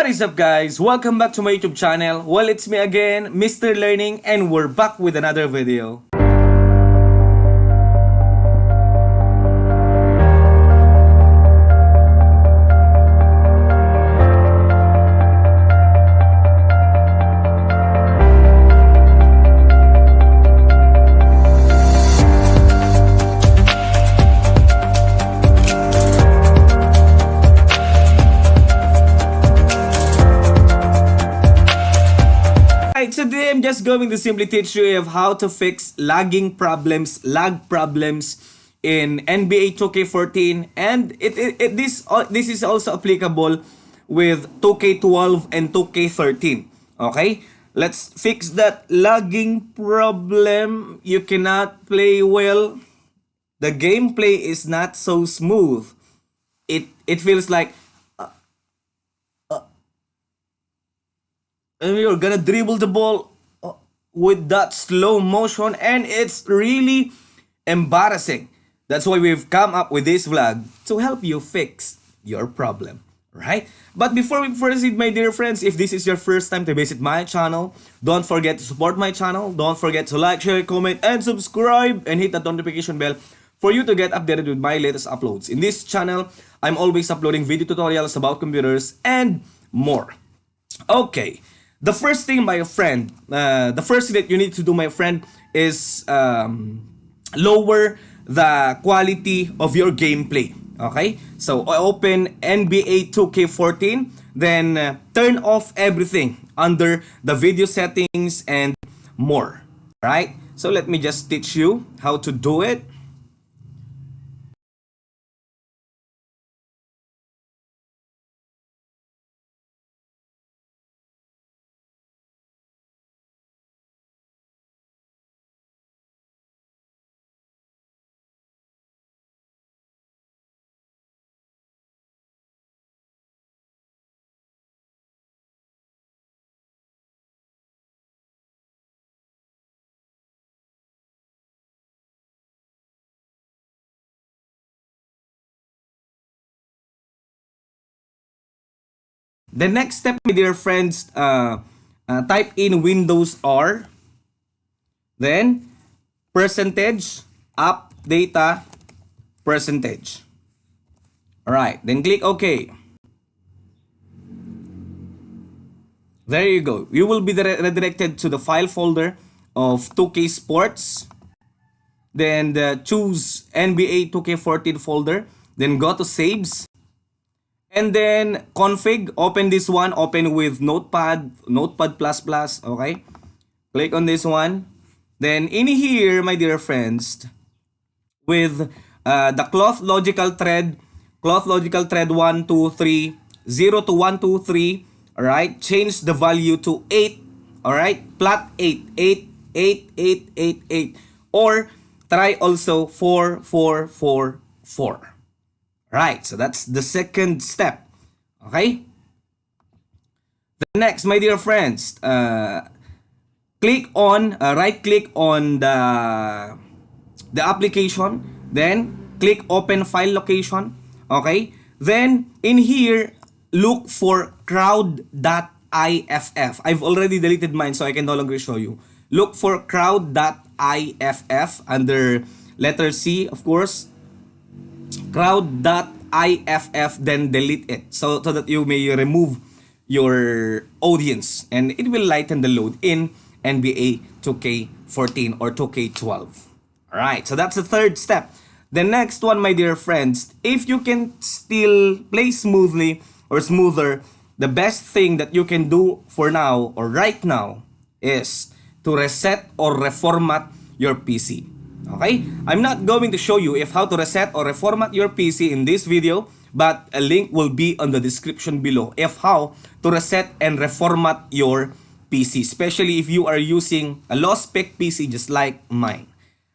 What is up, guys? Welcome back to my YouTube channel. Well, it's me again, Mr. Learning, and we're back with another video. Today I'm just going to simply teach you of how to fix lag problems in NBA 2K14, and this is also applicable with 2K12 and 2K13. Okay, let's fix that lagging problem. You cannot play well. The gameplay is not so smooth. It feels like and you're gonna dribble the ball with that slow motion, and it's really embarrassing. That's why we've come up with this vlog to help you fix your problem, right? But before we proceed, my dear friends, if this is your first time to visit my channel, don't forget to support my channel. Don't forget to like, share, comment, and subscribe, and hit that notification bell for you to get updated with my latest uploads. In this channel, I'm always uploading video tutorials about computers and more. Okay. The first thing, my friend, the first thing that you need to do, my friend, is lower the quality of your gameplay. Okay? So, open NBA 2K14, then turn off everything under the video settings and more. Right? So, let me just teach you how to do it. The next step, my dear friends, type in Windows R, then percentage app data percentage. Alright, then click OK. There you go. You will be redirected to the file folder of 2K Sports. Then choose NBA 2K14 folder. Then go to Saves. And then config, open this one, open with Notepad, okay? Click on this one. Then in here, my dear friends, with the cloth logical thread 1, 2, 3, 0 to 1, 2, 3, alright? Change the value to 8, alright? Plot 8, 8, 8, 8, 8, 8. Or try also 4, 4, 4, 4. Right, so that's the second step. Okay? The next, my dear friends, click on, right-click on the application, then click Open File Location. Okay? Then, in here, look for crowd.iff. I've already deleted mine, so I can no longer show you. Look for crowd.iff under letter C, of course. Crowd.iff, then delete it so that you may remove your audience and it will lighten the load in NBA 2K14 or 2K12. Alright, so that's the third step. The next one, my dear friends, if you can still play smoothly or smoother, the best thing that you can do for now or right now is to reset or reformat your PC. Okay, I'm not going to show you how to reset or reformat your PC in this video, but a link will be on the description below of how to reset and reformat your PC, especially if you are using a low spec PC just like mine.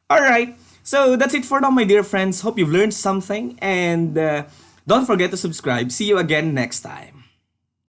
Alright, so that's it for now, my dear friends. Hope you've learned something, and don't forget to subscribe. See you again next time.